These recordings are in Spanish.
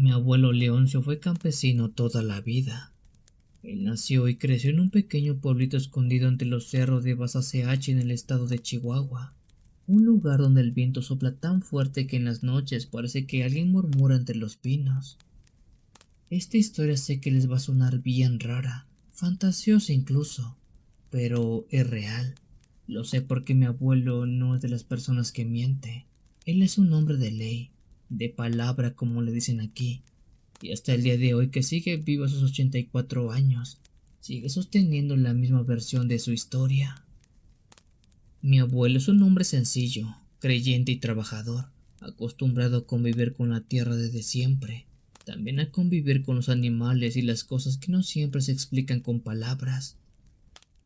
Mi abuelo Leoncio fue campesino toda la vida. Él nació y creció en un pequeño pueblito escondido entre los cerros de Basaceachi en el estado de Chihuahua, un lugar donde el viento sopla tan fuerte que en las noches parece que alguien murmura entre los pinos. Esta historia sé que les va a sonar bien rara, fantasiosa incluso, pero es real. Lo sé porque mi abuelo no es de las personas que miente. Él es un hombre de ley, de palabra como le dicen aquí, y hasta el día de hoy que sigue vivo a sus 84 años, sigue sosteniendo la misma versión de su historia. Mi abuelo es un hombre sencillo, creyente y trabajador, acostumbrado a convivir con la tierra desde siempre, también a convivir con los animales y las cosas que no siempre se explican con palabras.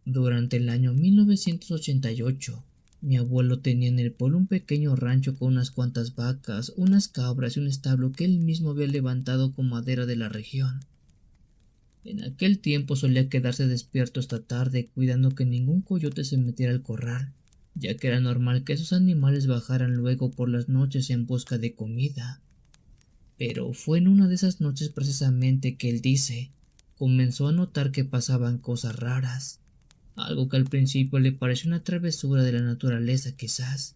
Durante el año 1988, mi abuelo tenía en el pueblo un pequeño rancho con unas cuantas vacas, unas cabras y un establo que él mismo había levantado con madera de la región. En aquel tiempo solía quedarse despierto hasta tarde cuidando que ningún coyote se metiera al corral, ya que era normal que esos animales bajaran luego por las noches en busca de comida. Pero fue en una de esas noches precisamente que él dice, comenzó a notar que pasaban cosas raras, algo que al principio le pareció una travesura de la naturaleza quizás.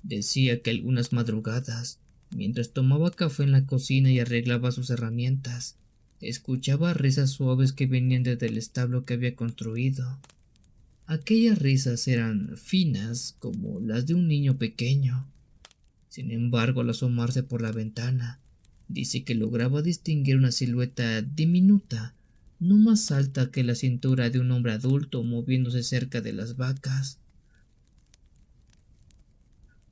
Decía que algunas madrugadas, mientras tomaba café en la cocina y arreglaba sus herramientas, escuchaba risas suaves que venían desde el establo que había construido. Aquellas risas eran finas como las de un niño pequeño. Sin embargo, al asomarse por la ventana, dice que lograba distinguir una silueta diminuta, no más alta que la cintura de un hombre adulto moviéndose cerca de las vacas.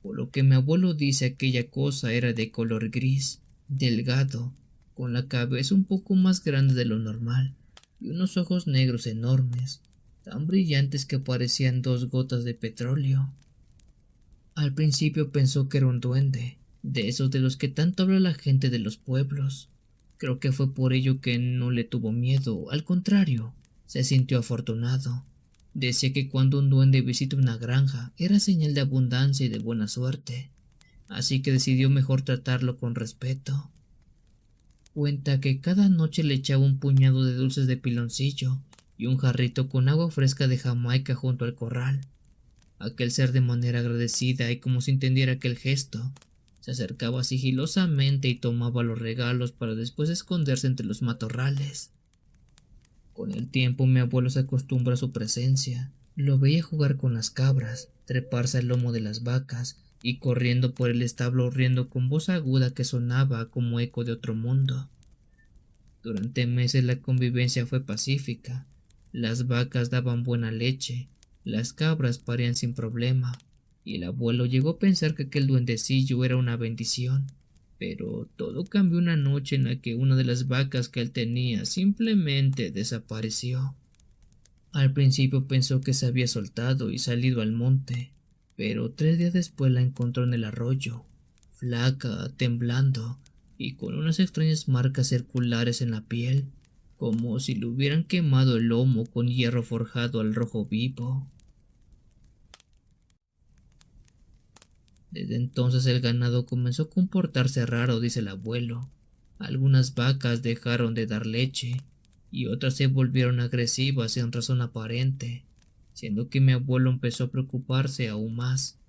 Por lo que mi abuelo dice aquella cosa era de color gris, delgado, con la cabeza un poco más grande de lo normal y unos ojos negros enormes, tan brillantes que parecían dos gotas de petróleo. Al principio pensó que era un duende, de esos de los que tanto habla la gente de los pueblos. Creo que fue por ello que no le tuvo miedo, al contrario, se sintió afortunado. Decía que cuando un duende visita una granja era señal de abundancia y de buena suerte, así que decidió mejor tratarlo con respeto. Cuenta que cada noche le echaba un puñado de dulces de piloncillo y un jarrito con agua fresca de Jamaica junto al corral. Aquel ser de manera agradecida y como si entendiera aquel gesto, se acercaba sigilosamente y tomaba los regalos para después esconderse entre los matorrales. Con el tiempo mi abuelo se acostumbra a su presencia. Lo veía jugar con las cabras, treparse al lomo de las vacas y corriendo por el establo riendo con voz aguda que sonaba como eco de otro mundo. Durante meses la convivencia fue pacífica. Las vacas daban buena leche, las cabras parían sin problema, y el abuelo llegó a pensar que aquel duendecillo era una bendición. Pero todo cambió una noche en la que una de las vacas que él tenía simplemente desapareció. Al principio pensó que se había soltado y salido al monte, pero 3 días después la encontró en el arroyo, flaca, temblando y con unas extrañas marcas circulares en la piel, como si le hubieran quemado el lomo con hierro forjado al rojo vivo. Desde entonces el ganado comenzó a comportarse raro, dice el abuelo. Algunas vacas dejaron de dar leche y otras se volvieron agresivas sin razón aparente, siendo que mi abuelo empezó a preocuparse aún más.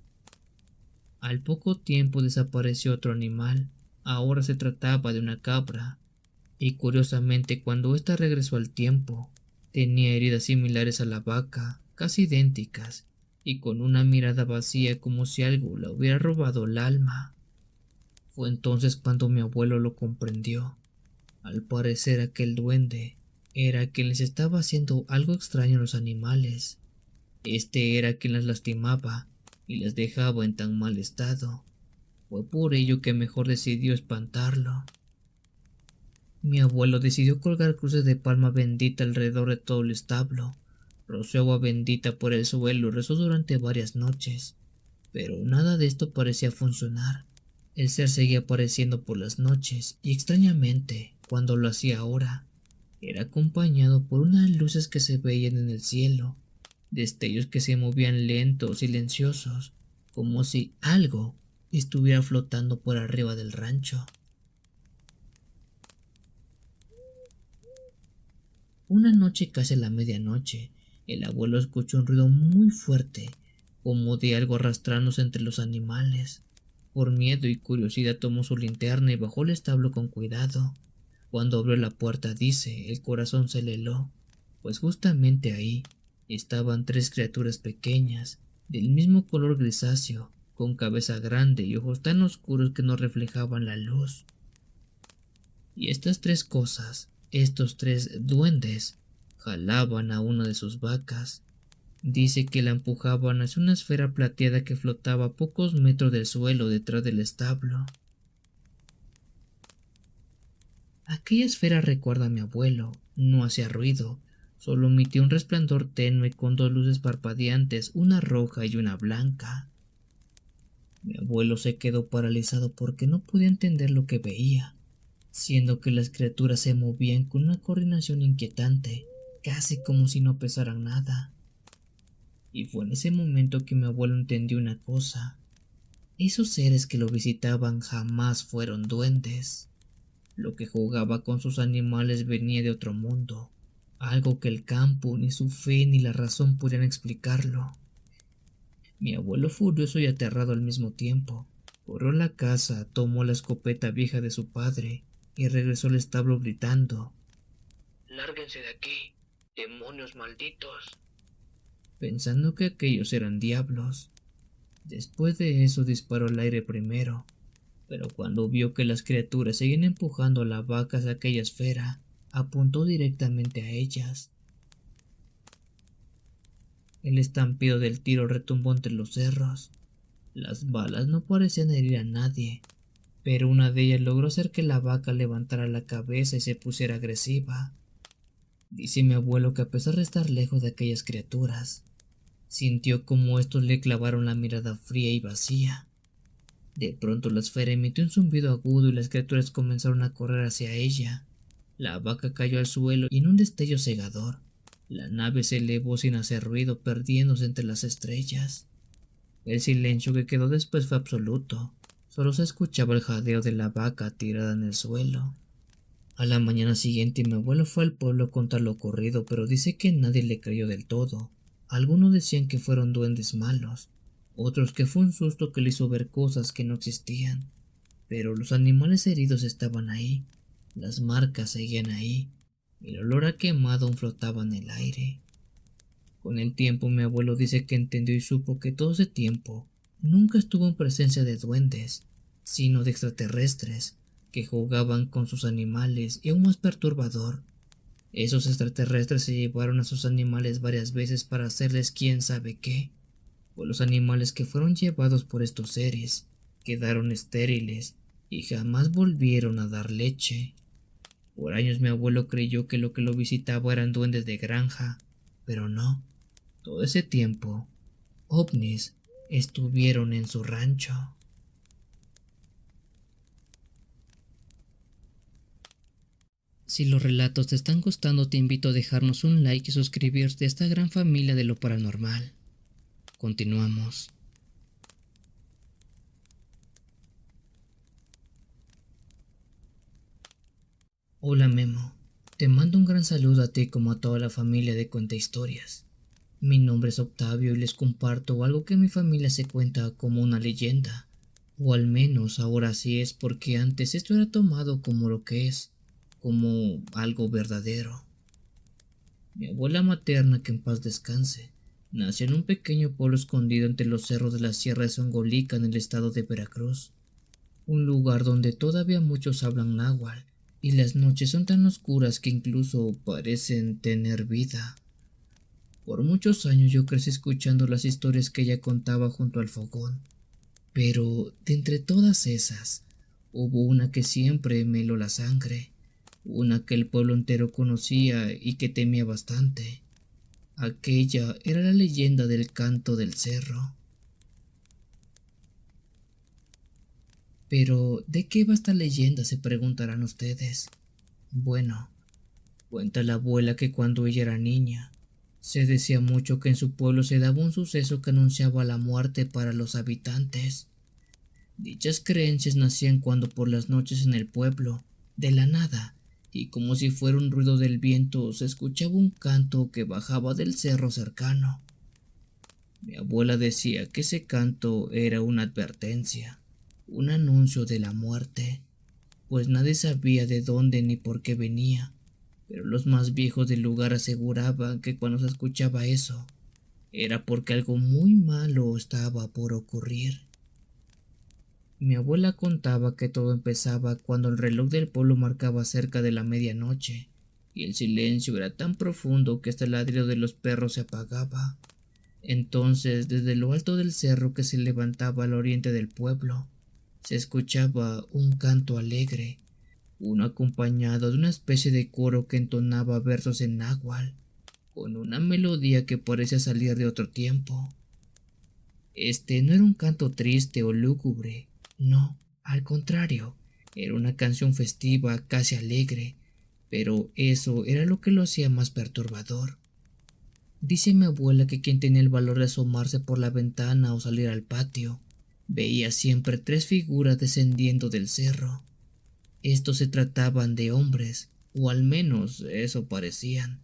Al poco tiempo desapareció otro animal. Ahora se trataba de una cabra, y curiosamente cuando ésta regresó al tiempo, tenía heridas similares a la vaca, casi idénticas, y con una mirada vacía como si algo le hubiera robado el alma. Fue entonces cuando mi abuelo lo comprendió. Al parecer aquel duende era quien les estaba haciendo algo extraño a los animales. Este era quien las lastimaba y las dejaba en tan mal estado. Fue por ello que mejor decidió espantarlo. Mi abuelo decidió colgar cruces de palma bendita alrededor de todo el establo. Roció agua bendita por el suelo y rezó durante varias noches. Pero nada de esto parecía funcionar. El ser seguía apareciendo por las noches y extrañamente, cuando lo hacía ahora, era acompañado por unas luces que se veían en el cielo, destellos que se movían lentos, silenciosos, como si algo estuviera flotando por arriba del rancho. Una noche casi a la medianoche, el abuelo escuchó un ruido muy fuerte, como de algo arrastrándose entre los animales. Por miedo y curiosidad tomó su linterna y bajó el establo con cuidado. Cuando abrió la puerta, dice, el corazón se le heló, pues justamente ahí estaban tres criaturas pequeñas, del mismo color grisáceo, con cabeza grande y ojos tan oscuros que no reflejaban la luz. Y estas tres cosas, estos tres duendes, jalaban a una de sus vacas. Dice que la empujaban hacia una esfera plateada que flotaba a pocos metros del suelo detrás del establo. Aquella esfera recuerda a mi abuelo, no hacía ruido, solo emitía un resplandor tenue con dos luces parpadeantes, una roja y una blanca. Mi abuelo se quedó paralizado porque no podía entender lo que veía, siendo que las criaturas se movían con una coordinación inquietante, casi como si no pesaran nada. Y fue en ese momento que mi abuelo entendió una cosa. Esos seres que lo visitaban jamás fueron duendes. Lo que jugaba con sus animales venía de otro mundo, algo que el campo, ni su fe, ni la razón podían explicarlo. Mi abuelo, furioso y aterrado al mismo tiempo, corrió a la casa, tomó la escopeta vieja de su padre y regresó al establo gritando: «¡Lárguense de aquí, demonios malditos!», pensando que aquellos eran diablos. Después de eso disparó al aire primero, pero cuando vio que las criaturas seguían empujando a la vaca hacia aquella esfera, apuntó directamente a ellas. El estampido del tiro retumbó entre los cerros. Las balas no parecían herir a nadie, pero una de ellas logró hacer que la vaca levantara la cabeza y se pusiera agresiva. Dice mi abuelo que a pesar de estar lejos de aquellas criaturas, sintió como estos le clavaron la mirada fría y vacía. De pronto la esfera emitió un zumbido agudo y las criaturas comenzaron a correr hacia ella. La vaca cayó al suelo y en un destello cegador, la nave se elevó sin hacer ruido, perdiéndose entre las estrellas. El silencio que quedó después fue absoluto. Solo se escuchaba el jadeo de la vaca tirada en el suelo. A la mañana siguiente mi abuelo fue al pueblo a contar lo ocurrido, pero dice que nadie le creyó del todo. Algunos decían que fueron duendes malos, otros que fue un susto que le hizo ver cosas que no existían. Pero los animales heridos estaban ahí, las marcas seguían ahí, y el olor a quemado aún flotaba en el aire. Con el tiempo mi abuelo dice que entendió y supo que todo ese tiempo nunca estuvo en presencia de duendes, sino de extraterrestres que jugaban con sus animales, y aún más perturbador, esos extraterrestres se llevaron a sus animales varias veces para hacerles quién sabe qué, pues los animales que fueron llevados por estos seres quedaron estériles y jamás volvieron a dar leche. Por años mi abuelo creyó que lo visitaba eran duendes de granja, pero no. Todo ese tiempo, ovnis estuvieron en su rancho. Si los relatos te están gustando, te invito a dejarnos un like y suscribirte a esta gran familia de lo paranormal. Continuamos. Hola Memo, te mando un gran saludo a ti como a toda la familia de Cuenta Historias. Mi nombre es Octavio y les comparto algo que mi familia se cuenta como una leyenda, o al menos ahora sí es, porque antes esto era tomado como lo que es, como algo verdadero. Mi abuela materna, que en paz descanse, nació en un pequeño pueblo escondido entre los cerros de la Sierra de Songolica en el estado de Veracruz, un lugar donde todavía muchos hablan náhuatl y las noches son tan oscuras que incluso parecen tener vida. Por muchos años yo crecí escuchando las historias que ella contaba junto al fogón, pero de entre todas esas, hubo una que siempre me heló la sangre, una que el pueblo entero conocía y que temía bastante. Aquella era la leyenda del Canto del Cerro. Pero, ¿de qué va esta leyenda?, se preguntarán ustedes. Bueno, cuenta la abuela que cuando ella era niña, se decía mucho que en su pueblo se daba un suceso que anunciaba la muerte para los habitantes. Dichas creencias nacían cuando por las noches en el pueblo, de la nada, y como si fuera un ruido del viento se escuchaba un canto que bajaba del cerro cercano. Mi abuela decía que ese canto era una advertencia, un anuncio de la muerte, pues nadie sabía de dónde ni por qué venía, pero los más viejos del lugar aseguraban que cuando se escuchaba eso, era porque algo muy malo estaba por ocurrir. Mi abuela contaba que todo empezaba cuando el reloj del pueblo marcaba cerca de la medianoche, y el silencio era tan profundo que hasta el ladrido de los perros se apagaba. Entonces, desde lo alto del cerro que se levantaba al oriente del pueblo, se escuchaba un canto alegre, uno acompañado de una especie de coro que entonaba versos en náhuatl, con una melodía que parecía salir de otro tiempo. Este no era un canto triste o lúgubre, no, al contrario, era una canción festiva, casi alegre, pero eso era lo que lo hacía más perturbador. Dice mi abuela que quien tenía el valor de asomarse por la ventana o salir al patio, veía siempre tres figuras descendiendo del cerro. Estos se trataban de hombres, o al menos eso parecían,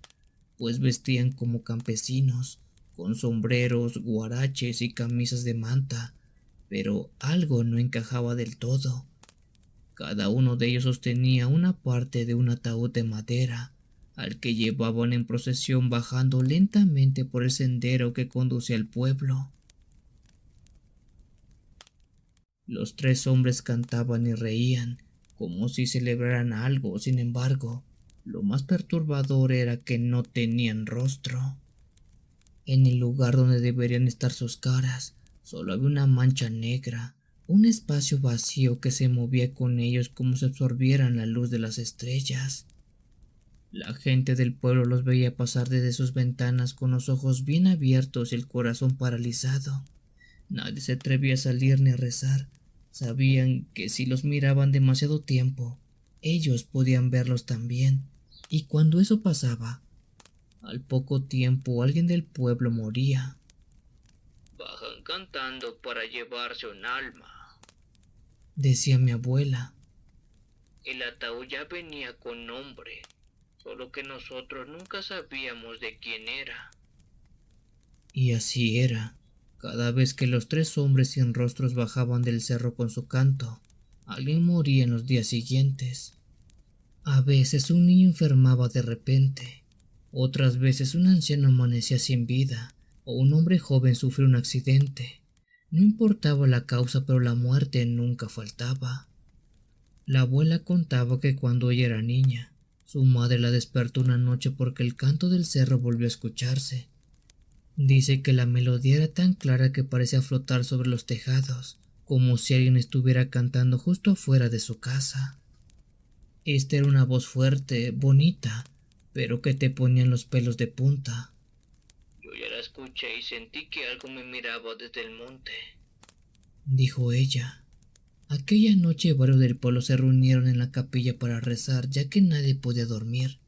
pues vestían como campesinos, con sombreros, guaraches y camisas de manta, pero algo no encajaba del todo. Cada uno de ellos sostenía una parte de un ataúd de madera, al que llevaban en procesión bajando lentamente por el sendero que conduce al pueblo. Los tres hombres cantaban y reían, como si celebraran algo. Sin embargo, lo más perturbador era que no tenían rostro. En el lugar donde deberían estar sus caras, solo había una mancha negra, un espacio vacío que se movía con ellos como si absorbieran la luz de las estrellas. La gente del pueblo los veía pasar desde sus ventanas con los ojos bien abiertos y el corazón paralizado. Nadie se atrevía a salir ni a rezar. Sabían que si los miraban demasiado tiempo, ellos podían verlos también. Y cuando eso pasaba, al poco tiempo alguien del pueblo moría. Bajan cantando para llevarse un alma, decía mi abuela. El ataúd ya venía con nombre, solo que nosotros nunca sabíamos de quién era. Y así era. Cada vez que los tres hombres sin rostros bajaban del cerro con su canto, alguien moría en los días siguientes. A veces un niño enfermaba de repente, otras veces un anciano amanecía sin vida, o un hombre joven sufrió un accidente. No importaba la causa, pero la muerte nunca faltaba. La abuela contaba que cuando ella era niña, su madre la despertó una noche porque el canto del cerro volvió a escucharse. Dice que la melodía era tan clara que parecía flotar sobre los tejados, como si alguien estuviera cantando justo afuera de su casa. Esta era una voz fuerte, bonita, pero que te ponían los pelos de punta. Yo ya la escuché y sentí que algo me miraba desde el monte, dijo ella. Aquella noche varios del pueblo se reunieron en la capilla para rezar, ya que nadie podía dormir.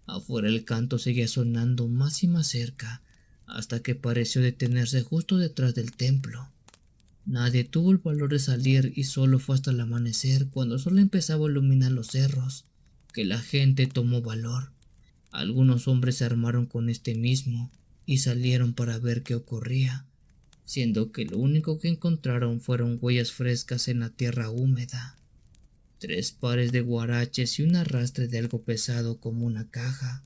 Afuera el canto seguía sonando más y más cerca, hasta que pareció detenerse justo detrás del templo. Nadie tuvo el valor de salir y solo fue hasta el amanecer, cuando solo empezaba a iluminar los cerros, que la gente tomó valor. Algunos hombres se armaron con este mismo y salieron para ver qué ocurría, siendo que lo único que encontraron fueron huellas frescas en la tierra húmeda, tres pares de guaraches y un arrastre de algo pesado como una caja.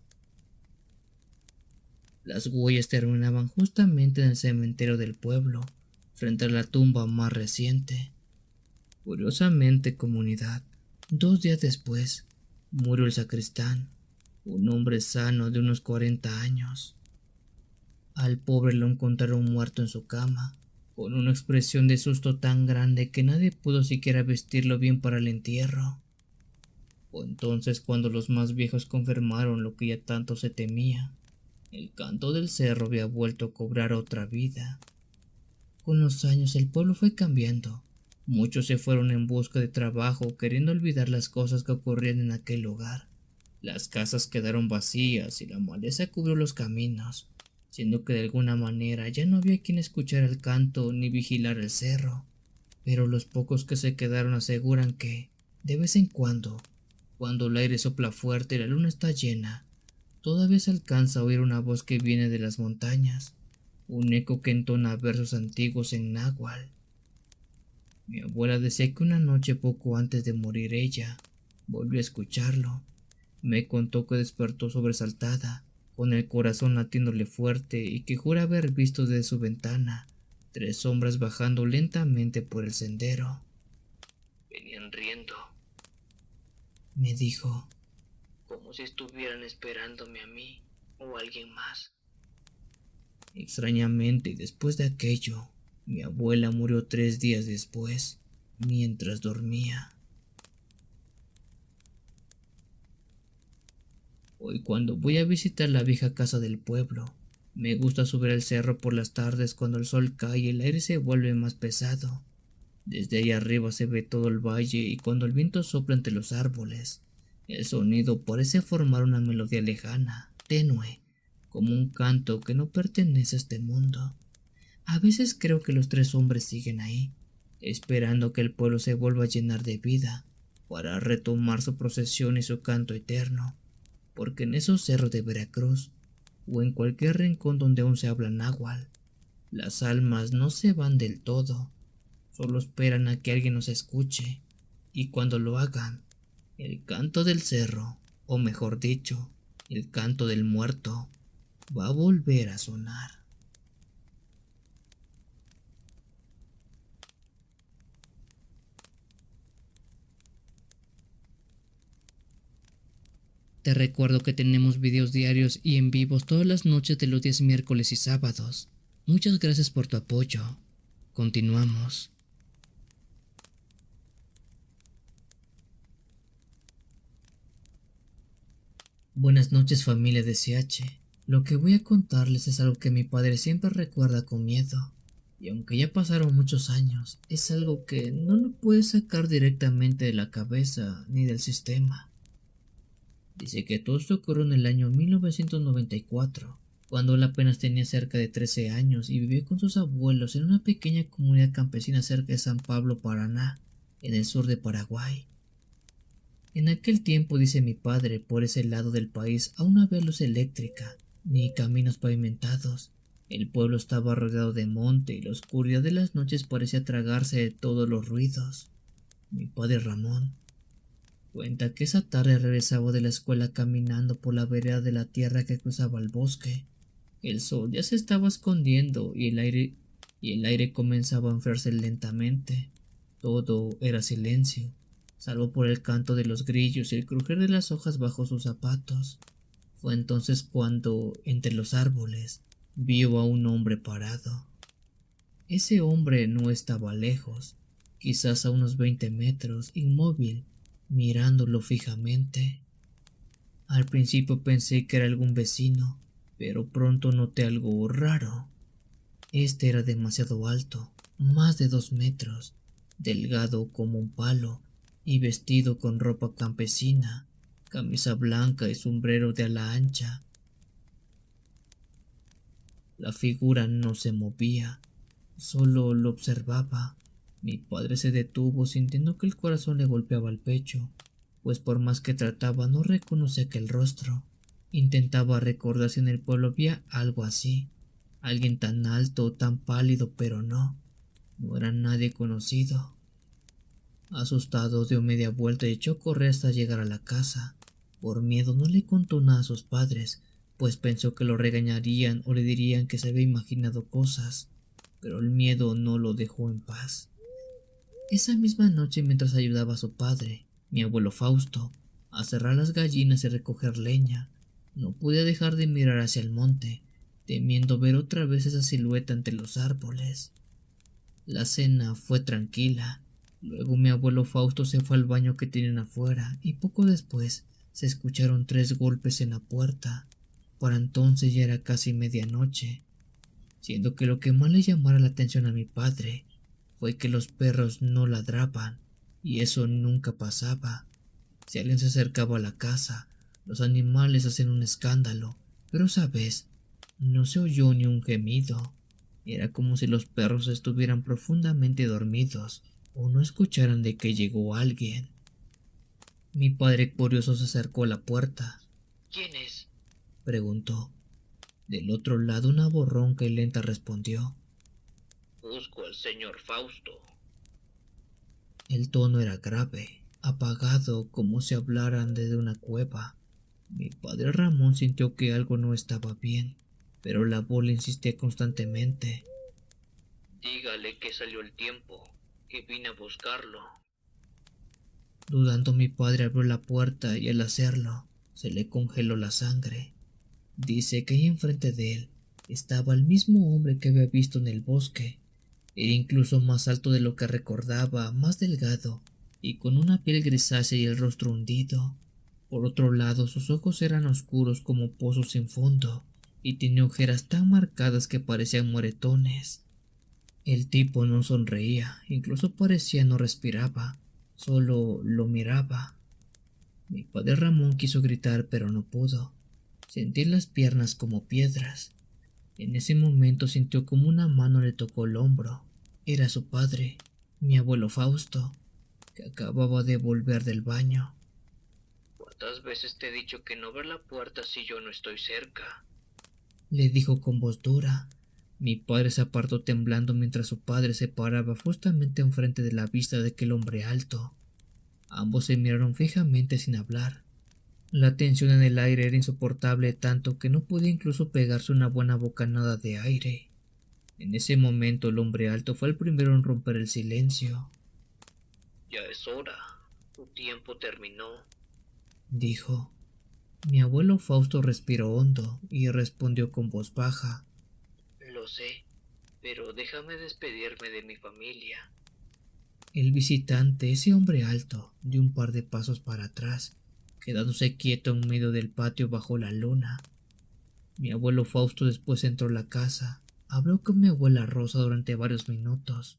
Las huellas terminaban justamente en el cementerio del pueblo, frente a la tumba más reciente. Curiosamente, comunidad, 2 días después, murió el sacristán, un hombre sano de unos 40 años. Al pobre lo encontraron muerto en su cama, con una expresión de susto tan grande que nadie pudo siquiera vestirlo bien para el entierro. Fue entonces cuando los más viejos confirmaron lo que ya tanto se temía. El canto del cerro había vuelto a cobrar otra vida. Con los años el pueblo fue cambiando. Muchos se fueron en busca de trabajo, queriendo olvidar las cosas que ocurrían en aquel lugar. Las casas quedaron vacías y la maleza cubrió los caminos, siendo que de alguna manera ya no había quien escuchara el canto ni vigilar el cerro. Pero los pocos que se quedaron aseguran que, de vez en cuando, Cuando el aire sopla fuerte y la luna está llena, todavía se alcanza a oír una voz que viene de las montañas, un eco que entona versos antiguos en náhuatl. Mi abuela decía que una noche poco antes de morir ella volvió a escucharlo. Me contó que despertó sobresaltada, con el corazón latiéndole fuerte y que jura haber visto desde su ventana 3 sombras bajando lentamente por el sendero. Venían riendo, me dijo, como si estuvieran esperándome a mí o a alguien más. Extrañamente, después de aquello, mi abuela murió 3 días después, mientras dormía. Hoy cuando voy a visitar la vieja casa del pueblo, me gusta subir al cerro por las tardes cuando el sol cae y el aire se vuelve más pesado. Desde ahí arriba se ve todo el valle y cuando el viento sopla entre los árboles, el sonido parece formar una melodía lejana, tenue, como un canto que no pertenece a este mundo. A veces creo que los 3 hombres siguen ahí, esperando que el pueblo se vuelva a llenar de vida, para retomar su procesión y su canto eterno, porque en esos cerros de Veracruz, o en cualquier rincón donde aún se habla náhuatl, las almas no se van del todo, solo esperan a que alguien nos escuche, y cuando lo hagan, el canto del cerro, o mejor dicho, el canto del muerto, va a volver a sonar. Te recuerdo que tenemos videos diarios y en vivos todas las noches de los días miércoles y sábados. Muchas gracias por tu apoyo. Continuamos. Buenas noches, familia de CH. Lo que voy a contarles es algo que mi padre siempre recuerda con miedo. Y aunque ya pasaron muchos años, es algo que no lo puede sacar directamente de la cabeza ni del sistema. Dice que todo esto ocurrió en el año 1994, cuando él apenas tenía cerca de 13 años y vivía con sus abuelos en una pequeña comunidad campesina cerca de San Pablo, Paraná, en el sur de Paraguay. En aquel tiempo, dice mi padre, por ese lado del país aún no había luz eléctrica, ni caminos pavimentados. El pueblo estaba rodeado de monte y la oscuridad de las noches parecía tragarse de todos los ruidos. Mi padre Ramón cuenta que esa tarde regresaba de la escuela caminando por la vereda de la tierra que cruzaba el bosque. El sol ya se estaba escondiendo y el aire comenzaba a enfriarse lentamente. Todo era silencio, salvo por el canto de los grillos y el crujir de las hojas bajo sus zapatos. Fue entonces cuando, entre los árboles, vio a un hombre parado. Ese hombre no estaba lejos, quizás a unos 20 metros, inmóvil, mirándolo fijamente. Al principio pensé que era algún vecino, pero pronto noté algo raro. Este era demasiado alto, más de 2 metros, delgado como un palo y vestido con ropa campesina, camisa blanca y sombrero de ala ancha. La figura no se movía, solo lo observaba. Mi padre se detuvo sintiendo que el corazón le golpeaba el pecho, pues por más que trataba no reconocía aquel rostro. Intentaba recordar si en el pueblo había algo así, alguien tan alto, tan pálido, pero no era nadie conocido. Asustado dio media vuelta y echó a correr hasta llegar a la casa. Por miedo no le contó nada a sus padres, pues pensó que lo regañarían o le dirían que se había imaginado cosas, pero el miedo no lo dejó en paz. Esa misma noche, mientras ayudaba a su padre, mi abuelo Fausto, a cerrar las gallinas y recoger leña, no podía dejar de mirar hacia el monte, temiendo ver otra vez esa silueta entre los árboles. La cena fue tranquila. Luego mi abuelo Fausto se fue al baño que tenían afuera y poco después se escucharon 3 golpes en la puerta. Para entonces ya era casi medianoche, siendo que lo que más le llamara la atención a mi padre fue que los perros no ladraban, y eso nunca pasaba. Si alguien se acercaba a la casa, los animales hacían un escándalo, pero esa vez no se oyó ni un gemido. Era como si los perros estuvieran profundamente dormidos o no escucharan de que llegó alguien. Mi padre curioso se acercó a la puerta. ¿Quién es? Preguntó. Del otro lado una voz ronca y lenta respondió. Busco al señor Fausto. El tono era grave, apagado, como si hablaran desde una cueva. Mi padre Ramón sintió que algo no estaba bien, pero la voz le insistía constantemente. Dígale que salió el tiempo, que vine a buscarlo. Dudando, mi padre abrió la puerta y al hacerlo, se le congeló la sangre. Dice que ahí enfrente de él estaba el mismo hombre que había visto en el bosque. Era incluso más alto de lo que recordaba, más delgado y con una piel grisácea y el rostro hundido. Por otro lado, sus ojos eran oscuros como pozos sin fondo y tenía ojeras tan marcadas que parecían moretones. El tipo no sonreía, incluso parecía no respiraba, solo lo miraba. Mi padre Ramón quiso gritar, pero no pudo. Sentí las piernas como piedras. En ese momento sintió como una mano le tocó el hombro. Era su padre, mi abuelo Fausto, que acababa de volver del baño. ¿Cuántas veces te he dicho que no ver la puerta si yo no estoy cerca? Le dijo con voz dura. Mi padre se apartó temblando mientras su padre se paraba justamente enfrente de la vista de aquel hombre alto. Ambos se miraron fijamente sin hablar. La tensión en el aire era insoportable tanto que no podía incluso pegarse una buena bocanada de aire. En ese momento el hombre alto fue el primero en romper el silencio. Ya es hora. Tu tiempo terminó. Dijo. Mi abuelo Fausto respiró hondo y respondió con voz baja. Lo sé, pero déjame despedirme de mi familia. El visitante, ese hombre alto, dio un par de pasos para atrás, quedándose quieto en medio del patio bajo la luna. Mi abuelo Fausto después entró a la casa. Habló con mi abuela Rosa durante varios minutos.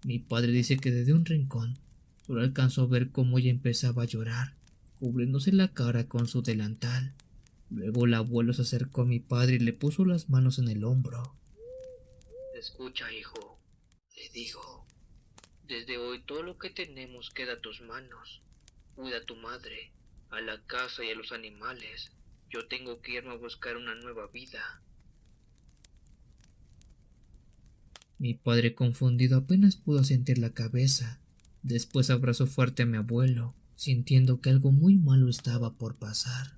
Mi padre dice que desde un rincón solo alcanzó a ver cómo ella empezaba a llorar, cubriéndose la cara con su delantal. Luego el abuelo se acercó a mi padre y le puso las manos en el hombro. Escucha, hijo, le dijo. Desde hoy todo lo que tenemos queda a tus manos. Cuida a tu madre, a la casa y a los animales. Yo tengo que irme a buscar una nueva vida. Mi padre confundido apenas pudo sentir la cabeza. Después abrazó fuerte a mi abuelo, sintiendo que algo muy malo estaba por pasar.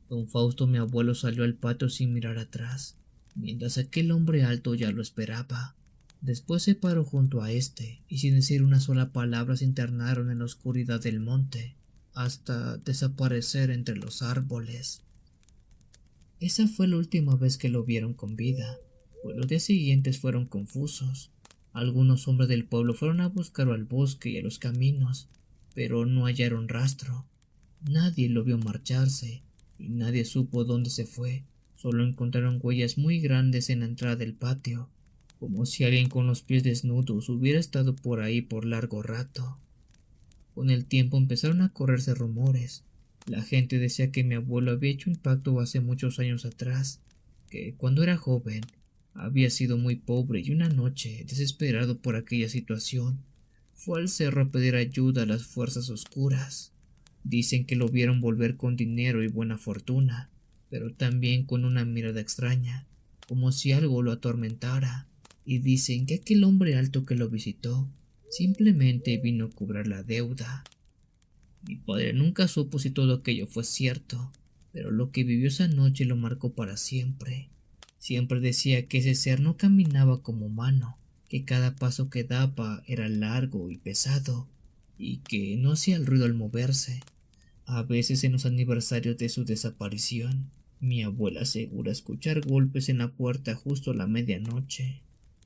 Don Fausto, mi abuelo, salió al patio sin mirar atrás, mientras aquel hombre alto ya lo esperaba. Después se paró junto a este y sin decir una sola palabra se internaron en la oscuridad del monte, hasta desaparecer entre los árboles. Esa fue la última vez que lo vieron con vida, pues los días siguientes fueron confusos. Algunos hombres del pueblo fueron a buscarlo al bosque y a los caminos, pero no hallaron rastro. Nadie lo vio marcharse y nadie supo dónde se fue. Solo encontraron huellas muy grandes en la entrada del patio, como si alguien con los pies desnudos hubiera estado por ahí por largo rato. Con el tiempo empezaron a correrse rumores. La gente decía que mi abuelo había hecho un pacto hace muchos años atrás, que cuando era joven había sido muy pobre y una noche, desesperado por aquella situación, fue al cerro a pedir ayuda a las fuerzas oscuras. Dicen que lo vieron volver con dinero y buena fortuna, pero también con una mirada extraña, como si algo lo atormentara, y dicen que aquel hombre alto que lo visitó simplemente vino a cobrar la deuda. Mi padre nunca supo si todo aquello fue cierto, pero lo que vivió esa noche lo marcó para siempre. Siempre decía que ese ser no caminaba como humano, que cada paso que daba era largo y pesado, y que no hacía el ruido al moverse. A veces en los aniversarios de su desaparición, mi abuela asegura escuchar golpes en la puerta justo a la medianoche.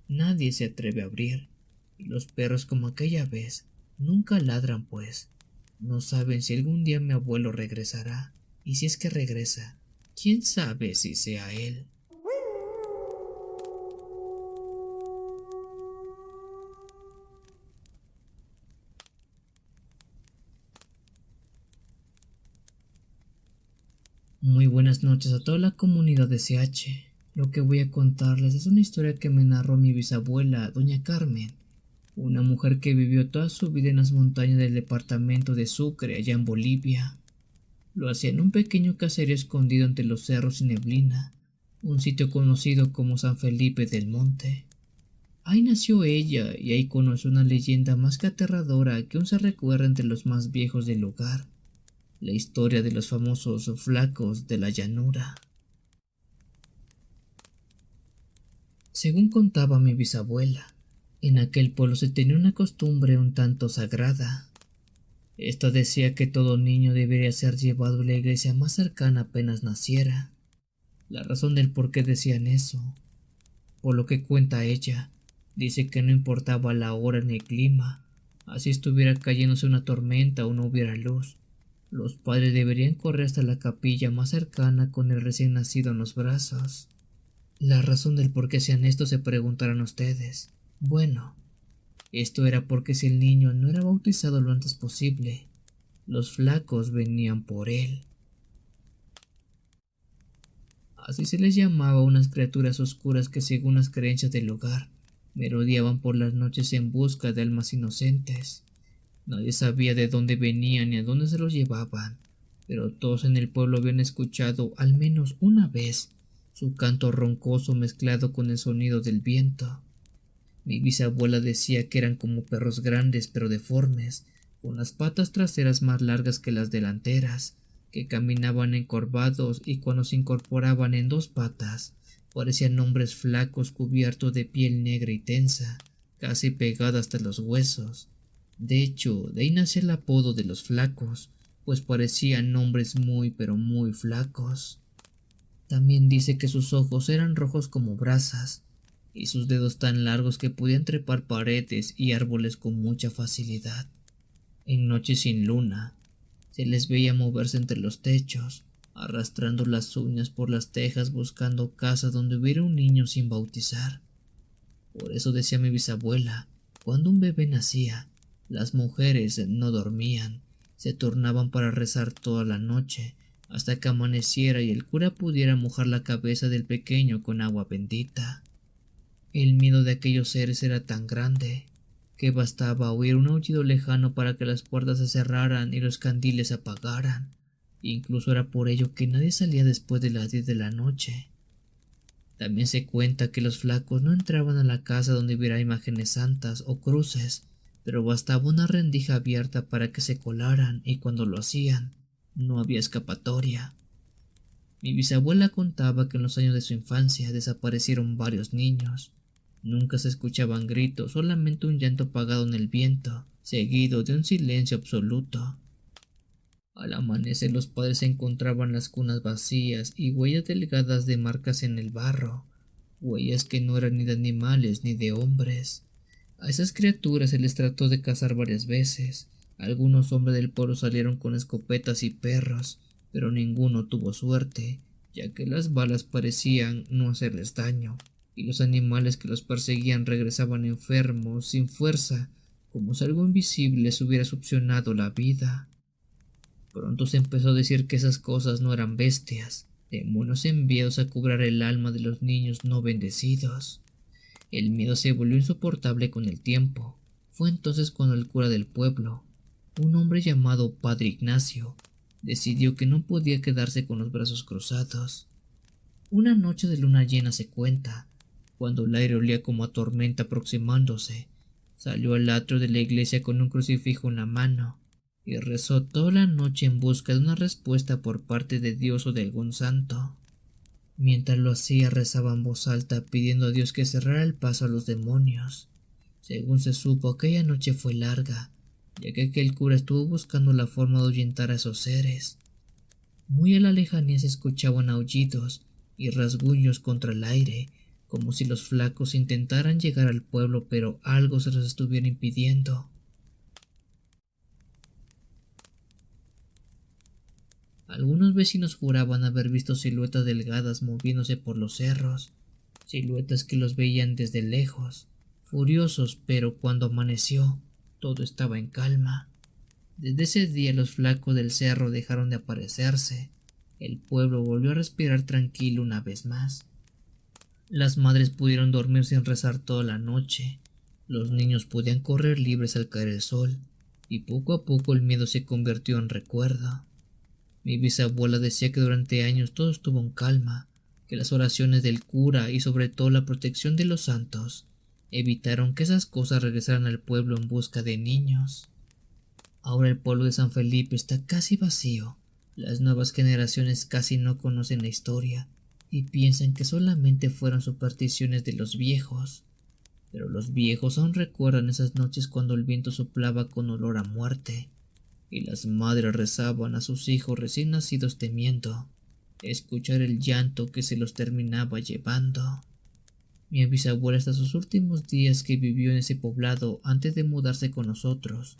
Nadie se atreve a abrir, y los perros como aquella vez nunca ladran pues. No saben si algún día mi abuelo regresará, y si es que regresa, quién sabe si sea él. Muy buenas noches a toda la comunidad de CH. Lo que voy a contarles es una historia que me narró mi bisabuela, doña Carmen. una mujer que vivió toda su vida en las montañas del departamento de Sucre, allá en Bolivia. Lo hacía en un pequeño caserío escondido entre los cerros y neblina, un sitio conocido como San Felipe del Monte. Ahí nació ella y ahí conoció una leyenda más que aterradora que aún se recuerda entre los más viejos del lugar, la historia de los famosos flacos de la llanura. Según contaba mi bisabuela, en aquel pueblo se tenía una costumbre un tanto sagrada. Esta decía que todo niño debería ser llevado a la iglesia más cercana apenas naciera. La razón del por qué decían eso, por lo que cuenta ella, dice que no importaba la hora ni el clima, así estuviera cayéndose una tormenta o no hubiera luz. Los padres deberían correr hasta la capilla más cercana con el recién nacido en los brazos. La razón del por qué hacían esto se preguntarán ustedes. Bueno, esto era porque si el niño no era bautizado lo antes posible, los flacos venían por él. Así se les llamaba a unas criaturas oscuras que, según las creencias del lugar, merodeaban por las noches en busca de almas inocentes. Nadie sabía de dónde venían ni a dónde se los llevaban, pero todos en el pueblo habían escuchado al menos una vez su canto roncoso mezclado con el sonido del viento. Mi bisabuela decía que eran como perros grandes pero deformes, con las patas traseras más largas que las delanteras, que caminaban encorvados y cuando se incorporaban en dos patas, parecían hombres flacos cubiertos de piel negra y tensa, casi pegada hasta los huesos. De hecho, de ahí nació el apodo de los flacos, pues parecían hombres muy pero muy flacos. También dice que sus ojos eran rojos como brasas, y sus dedos tan largos que podían trepar paredes y árboles con mucha facilidad. En noches sin luna, se les veía moverse entre los techos, arrastrando las uñas por las tejas buscando casa donde hubiera un niño sin bautizar. Por eso decía mi bisabuela, cuando un bebé nacía, las mujeres no dormían, se turnaban para rezar toda la noche, hasta que amaneciera y el cura pudiera mojar la cabeza del pequeño con agua bendita. El miedo de aquellos seres era tan grande que bastaba oír un aullido lejano para que las puertas se cerraran y los candiles se apagaran. Incluso era por ello que nadie salía después de las 10 de la noche. También se cuenta que los flacos no entraban a la casa donde hubiera imágenes santas o cruces, pero bastaba una rendija abierta para que se colaran y cuando lo hacían, no había escapatoria. Mi bisabuela contaba que en los años de su infancia desaparecieron varios niños. Nunca se escuchaban gritos, solamente un llanto apagado en el viento, seguido de un silencio absoluto. Al amanecer los padres encontraban las cunas vacías y huellas delgadas de marcas en el barro, huellas que no eran ni de animales ni de hombres. A esas criaturas se les trató de cazar varias veces. Algunos hombres del pueblo salieron con escopetas y perros, pero ninguno tuvo suerte, ya que las balas parecían no hacerles daño, y los animales que los perseguían regresaban enfermos, sin fuerza, como si algo invisible les hubiera succionado la vida. Pronto se empezó a decir que esas cosas no eran bestias, demonios enviados a cobrar el alma de los niños no bendecidos. El miedo se volvió insoportable con el tiempo. Fue entonces cuando el cura del pueblo, un hombre llamado Padre Ignacio, decidió que no podía quedarse con los brazos cruzados. Una noche de luna llena se cuenta, cuando el aire olía como a tormenta aproximándose, salió al atrio de la iglesia con un crucifijo en la mano y rezó toda la noche en busca de una respuesta por parte de Dios o de algún santo. Mientras lo hacía rezaba en voz alta pidiendo a Dios que cerrara el paso a los demonios. Según se supo, aquella noche fue larga, ya que aquel cura estuvo buscando la forma de ahuyentar a esos seres. Muy a la lejanía se escuchaban aullidos y rasguños contra el aire, como si los flacos intentaran llegar al pueblo pero algo se los estuviera impidiendo. Algunos vecinos juraban haber visto siluetas delgadas moviéndose por los cerros, siluetas que los veían desde lejos, furiosos, pero cuando amaneció, todo estaba en calma. Desde ese día los flacos del cerro dejaron de aparecerse. El pueblo volvió a respirar tranquilo una vez más. Las madres pudieron dormir sin rezar toda la noche. Los niños podían correr libres al caer el sol, y poco a poco el miedo se convirtió en recuerdo. Mi bisabuela decía que durante años todo estuvo en calma, que las oraciones del cura y sobre todo la protección de los santos evitaron que esas cosas regresaran al pueblo en busca de niños. Ahora el pueblo de San Felipe está casi vacío. Las nuevas generaciones casi no conocen la historia y piensan que solamente fueron supersticiones de los viejos. Pero los viejos aún recuerdan esas noches cuando el viento soplaba con olor a muerte y las madres rezaban a sus hijos recién nacidos temiendo escuchar el llanto que se los terminaba llevando. Mi bisabuela hasta sus últimos días que vivió en ese poblado antes de mudarse con nosotros,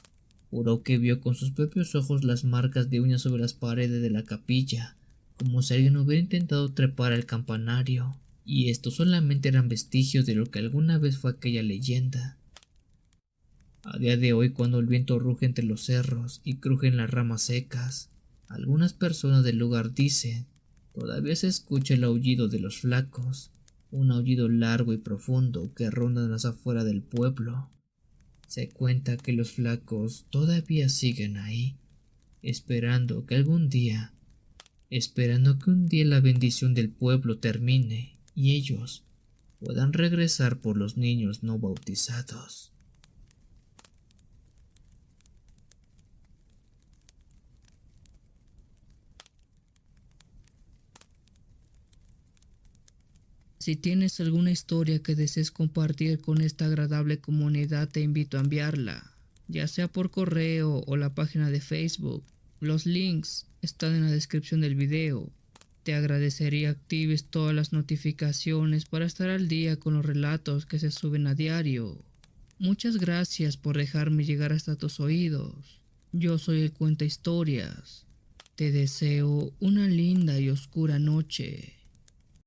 juró que vio con sus propios ojos las marcas de uñas sobre las paredes de la capilla, como si alguien hubiera intentado trepar al campanario, y estos solamente eran vestigios de lo que alguna vez fue aquella leyenda. A día de hoy, cuando el viento ruge entre los cerros y crujen las ramas secas, algunas personas del lugar dicen, todavía se escucha el aullido de los flacos, un aullido largo y profundo que ronda en las afueras del pueblo. Se cuenta que los flacos todavía siguen ahí, esperando que un día la bendición del pueblo termine y ellos puedan regresar por los niños no bautizados. Si tienes alguna historia que desees compartir con esta agradable comunidad, te invito a enviarla, ya sea por correo o la página de Facebook. Los links están en la descripción del video. Te agradecería actives todas las notificaciones para estar al día con los relatos que se suben a diario. Muchas gracias por dejarme llegar hasta tus oídos. Yo soy el Cuenta Historias. Te deseo una linda y oscura noche.